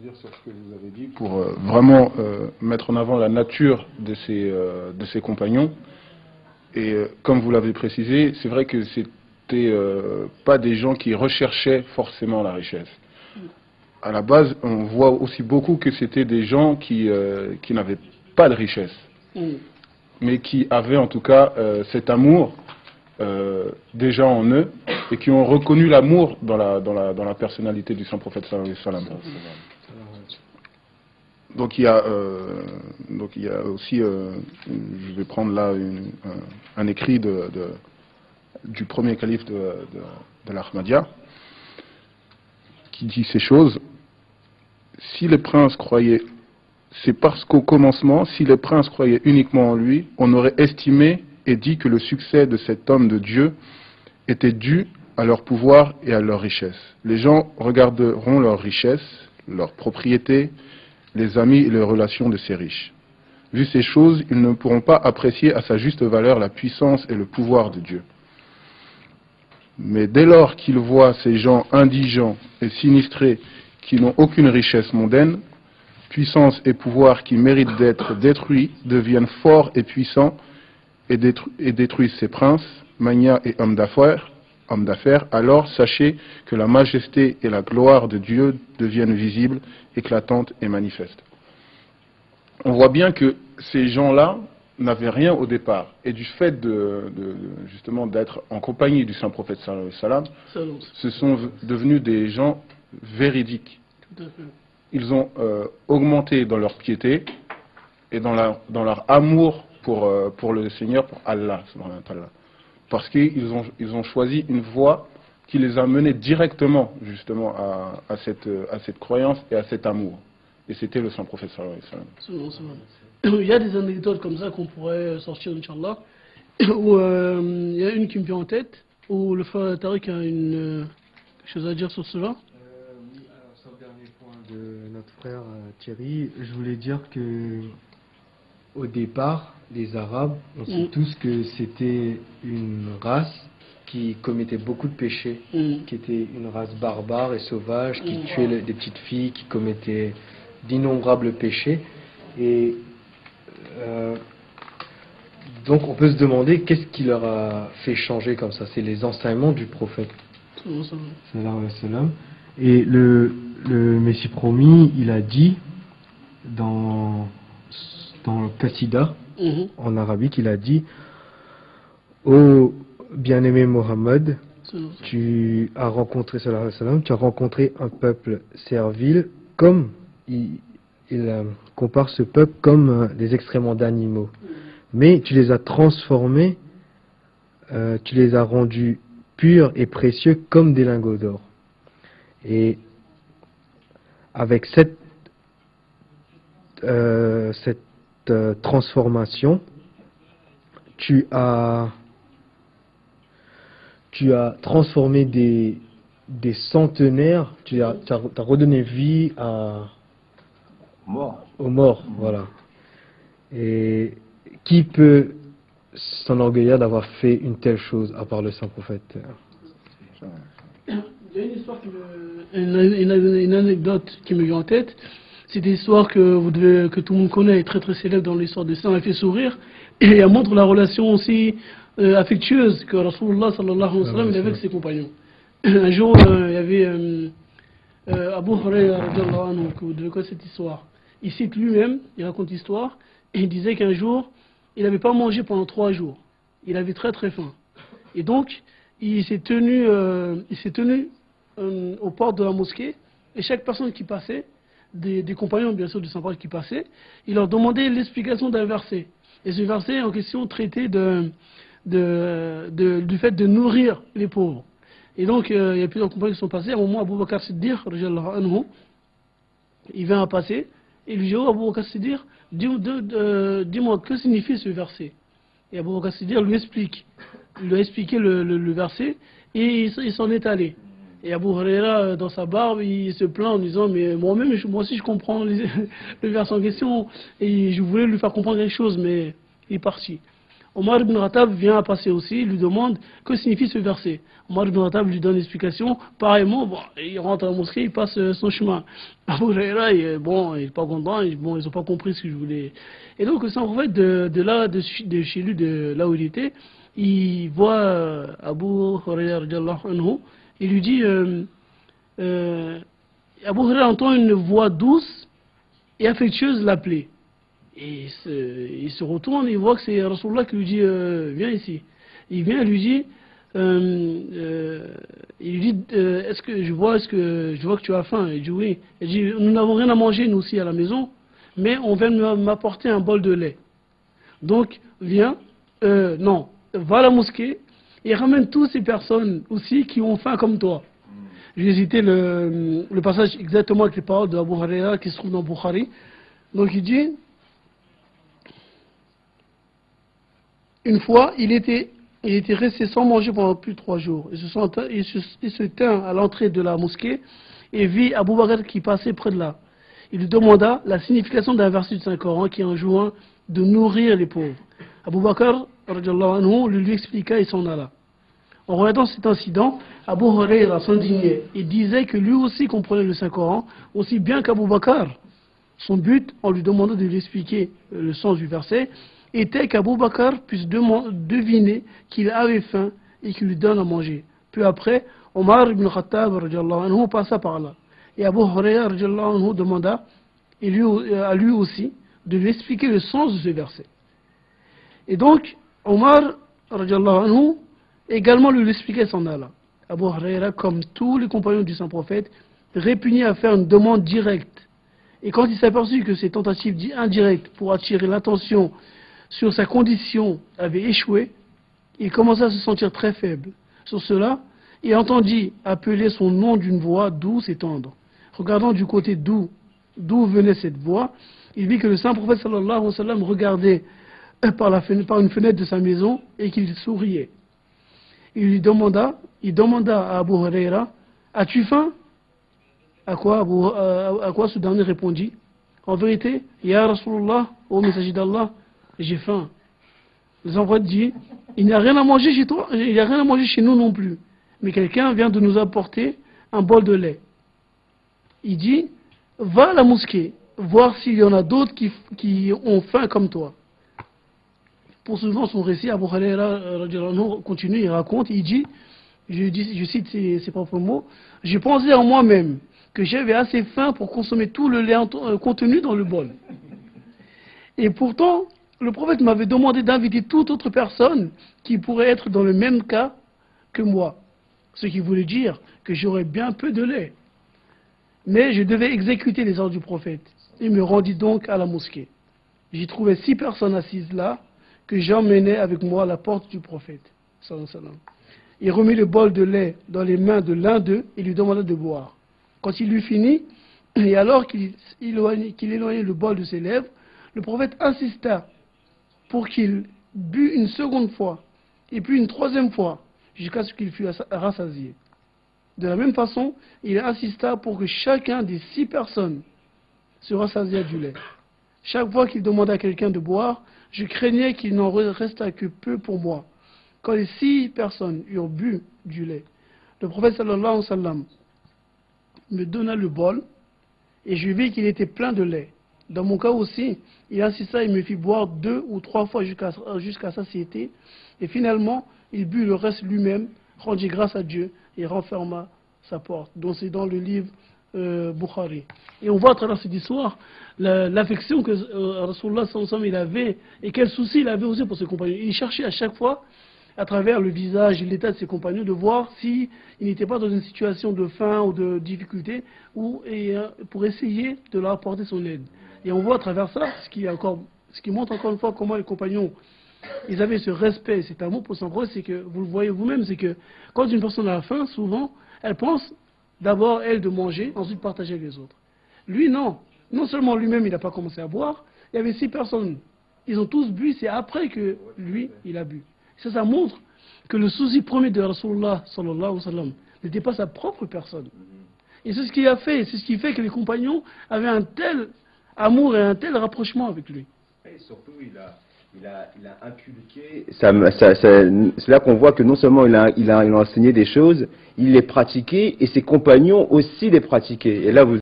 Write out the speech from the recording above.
Dire sur ce que vous avez dit pour vraiment mettre en avant la nature de ces compagnons. Et comme vous l'avez précisé, c'est vrai que c'était pas des gens qui recherchaient forcément la richesse. À la base, on voit aussi beaucoup que c'était des gens qui n'avaient pas de richesse, mais qui avaient en tout cas cet amour déjà en eux et qui ont reconnu l'amour dans la personnalité du Saint-Prophète sallallahu alayhi wa sallam. Donc il y a aussi, je vais prendre là un écrit du premier calife de l'Ahmadiyya qui dit ces choses. Si les princes croyaient, c'est parce qu'au commencement, si les princes croyaient uniquement en lui, on aurait estimé et dit que le succès de cet homme de Dieu était dû à leur pouvoir et à leur richesse. Les gens regarderont leur richesse, leur propriété, les amis et les relations de ces riches. Vu ces choses, ils ne pourront pas apprécier à sa juste valeur la puissance et le pouvoir de Dieu. Mais dès lors qu'ils voient ces gens indigents et sinistrés qui n'ont aucune richesse mondaine, puissance et pouvoir qui méritent d'être détruits, deviennent forts et puissants et détruisent ces princes, magnats et hommes d'affaires, alors sachez que la majesté et la gloire de Dieu deviennent visibles, éclatantes et manifestes. On voit bien que ces gens-là n'avaient rien au départ. Et du fait justement d'être en compagnie du Saint-Prophète sallallahu alayhi wa sallam, ce sont devenus des gens véridiques. Ils ont augmenté dans leur piété et dans leur amour pour le Seigneur, pour Allah. Parce qu'ils ont choisi une voie qui les a menés directement justement à cette croyance et à cet amour. Et c'était le Saint-Prophète sallallahu alayhi wa sallam. Il y a des anecdotes comme ça qu'on pourrait sortir, Inch'Allah, où il y a une qui me vient en tête, où le frère Tariq a quelque chose à dire sur cela. Oui, alors sur le dernier point de notre frère Thierry, je voulais dire que au départ, les Arabes, on sait tous que c'était une race qui commettait beaucoup de péchés, qui était une race barbare et sauvage, qui tuait des petites filles, qui commettait d'innombrables péchés. Et donc on peut se demander qu'est-ce qui leur a fait changer comme ça. C'est les enseignements du prophète. Et le Messie promis, il a dit dans le Qassida, en arabique, il a dit: ô bien-aimé Mohammed, tu as rencontré un peuple servile, comme il compare ce peuple comme des excréments d'animaux, mais tu les as transformés, tu les as rendus purs et précieux comme des lingots d'or. Et avec cette transformation, tu as transformé des centenaires, tu as redonné vie aux morts, voilà. Et qui peut s'enorgueillir d'avoir fait une telle chose à part le Saint-Prophète? Il y a une histoire une anecdote qui me vient en tête. C'est une histoire que tout le monde connaît, très très célèbre dans l'histoire de ça, elle fait sourire, et elle montre la relation aussi affectueuse que Rasulullah sallallahu alayhi wa sallam avait avec ses compagnons. Un jour, il y avait Abu Huraira, que vous devez connaître cette histoire. Il cite lui-même, il raconte l'histoire, et il disait qu'un jour, il n'avait pas mangé pendant 3 jours. Il avait très très faim. Et donc, il s'est tenu aux portes de la mosquée, et chaque personne qui passait, des compagnons bien sûr du Saint-Prophète qui passaient, il leur demandait l'explication d'un verset. Et ce verset en question traitait du fait de nourrir les pauvres. Et donc, il y a plusieurs compagnons qui sont passés. À un moment, Abu Bakr Siddiq, il vient à passer, et il lui dit: oh, Abu Bakr Siddiq, dis-moi, que signifie ce verset? Et Abu Bakr Siddiq lui explique. Il lui a expliqué le verset, et il s'en est allé. Et Abu Huraira, dans sa barbe, il se plaint en disant: mais moi aussi je comprends le verset en question, et je voulais lui faire comprendre quelque chose, mais il est parti. Omar ibn Khattab vient à passer aussi, il lui demande que signifie ce verset. Omar ibn Khattab lui donne l'explication. Pareillement, bon, il rentre à la mosquée, il passe son chemin. Abu Huraira, il n'est pas content, ils n'ont pas compris ce que je voulais. Et donc, le prophète de chez lui, de là où il était, il voit Abu Huraira, il lui dit, Abu Huraira entend une voix douce et affectueuse l'appeler. Et il se retourne, il voit que c'est Rasulullah qui lui dit viens ici. Il vient et lui dit est-ce que je vois que tu as faim? Il dit oui. Il dit nous n'avons rien à manger nous aussi à la maison, mais on vient m'apporter un bol de lait. Donc viens, non, va à la mosquée et ramène toutes ces personnes aussi qui ont faim comme toi. J'ai hésité le passage exactement avec les paroles de Abu Huraira qui se trouve dans Bukhari. Donc il dit une fois, il était resté sans manger pendant plus de 3 jours. Il se tint à l'entrée de la mosquée et vit Abu Bakr qui passait près de là. Il lui demanda la signification d'un verset du Saint-Coran qui enjoint de nourrir les pauvres. Abu Bakr lui expliqua et s'en alla. En regardant cet incident, Abu Huraira s'indignait et disait que lui aussi comprenait le Saint-Coran aussi bien qu'Abu Bakr. Son but, en lui demandant de lui expliquer le sens du verset, était qu'Abu Bakr puisse deviner qu'il avait faim et qu'il lui donne à manger. Peu après, Omar ibn Khattab passa par là. Et Abu Huraira demanda à lui aussi de lui expliquer le sens de ce verset. Et donc, Omar également lui expliquait son Allah. Abu Huraira, comme tous les compagnons du Saint-Prophète, répugnait à faire une demande directe. Et quand il s'aperçut que ces tentatives indirectes pour attirer l'attention sur sa condition avaient échoué, il commença à se sentir très faible. Sur cela, il entendit appeler son nom d'une voix douce et tendre. Regardant du côté d'où venait cette voix, il vit que le Saint-Prophète sallallahu alayhi wa sallam regardait par une fenêtre de sa maison et qu'il souriait. Il demanda à Abu Huraira, as-tu faim? À quoi ce dernier répondit, en vérité, Ya Rasulullah, ô messager d'Allah, j'ai faim. Le Saint-Prophète dit, il n'y a rien à manger chez toi, il n'y a rien à manger chez nous non plus. Mais quelqu'un vient de nous apporter un bol de lait. Il dit, va à la mosquée, voir s'il y en a d'autres qui ont faim comme toi. Poursuivant son récit, Abu Huraira continue, il raconte, il dit, je cite ses propres mots, j'ai pensé en moi-même que j'avais assez faim pour consommer tout le lait contenu dans le bol. Et pourtant, le prophète m'avait demandé d'inviter toute autre personne qui pourrait être dans le même cas que moi. Ce qui voulait dire que j'aurais bien peu de lait. Mais je devais exécuter les ordres du prophète. Il me rendit donc à la mosquée. J'y trouvais 6 personnes assises là, que j'emmenais avec moi à la porte du prophète. Il remit le bol de lait dans les mains de l'un d'eux et lui demanda de boire. Quand il eut fini, et alors qu'il éloignait le bol de ses lèvres, le prophète insista pour qu'il bût une seconde fois, et puis une troisième fois, jusqu'à ce qu'il fût rassasié. De la même façon, il insista pour que chacun des 6 personnes se rassasiât du lait. Chaque fois qu'il demanda à quelqu'un de boire, je craignais qu'il n'en restât que peu pour moi. Quand les 6 personnes eurent bu du lait, le prophète sallallahu alayhi wa sallam me donna le bol et je vis qu'il était plein de lait. Dans mon cas aussi, il insista et me fit boire 2 ou 3 fois jusqu'à satiété. Et finalement, il but le reste lui-même, rendit grâce à Dieu et renferma sa porte. Donc c'est dans le livre Bukhari. Et on voit à travers cette histoire l'affection que Rasulullah sallallahu alayhi wa sallam il avait et quel souci il avait aussi pour ses compagnons. Il cherchait à chaque fois, à travers le visage et l'état de ses compagnons, de voir s'ils n'étaient pas dans une situation de faim ou de difficulté pour essayer de leur apporter son aide. Et on voit à travers ça, ce qui montre encore une fois comment les compagnons, ils avaient ce respect, cet amour pour son prophète, c'est que, vous le voyez vous-même, c'est que quand une personne a faim, souvent, elle pense d'abord, elle, de manger, ensuite partager avec les autres. Lui, non. Non seulement lui-même, il n'a pas commencé à boire, il y avait 6 personnes. Ils ont tous bu, c'est après que lui, il a bu. Ça montre que le souci premier de Rasulullah sallallahu alayhi wa sallam n'était pas sa propre personne. Et c'est ce qui a fait, c'est ce qui fait que les compagnons avaient un tel amour et un tel rapprochement avec lui. Et surtout, il a inculqué, c'est là qu'on voit que non seulement il a enseigné des choses, il les pratiquait et ses compagnons aussi les pratiquaient. Et là, vous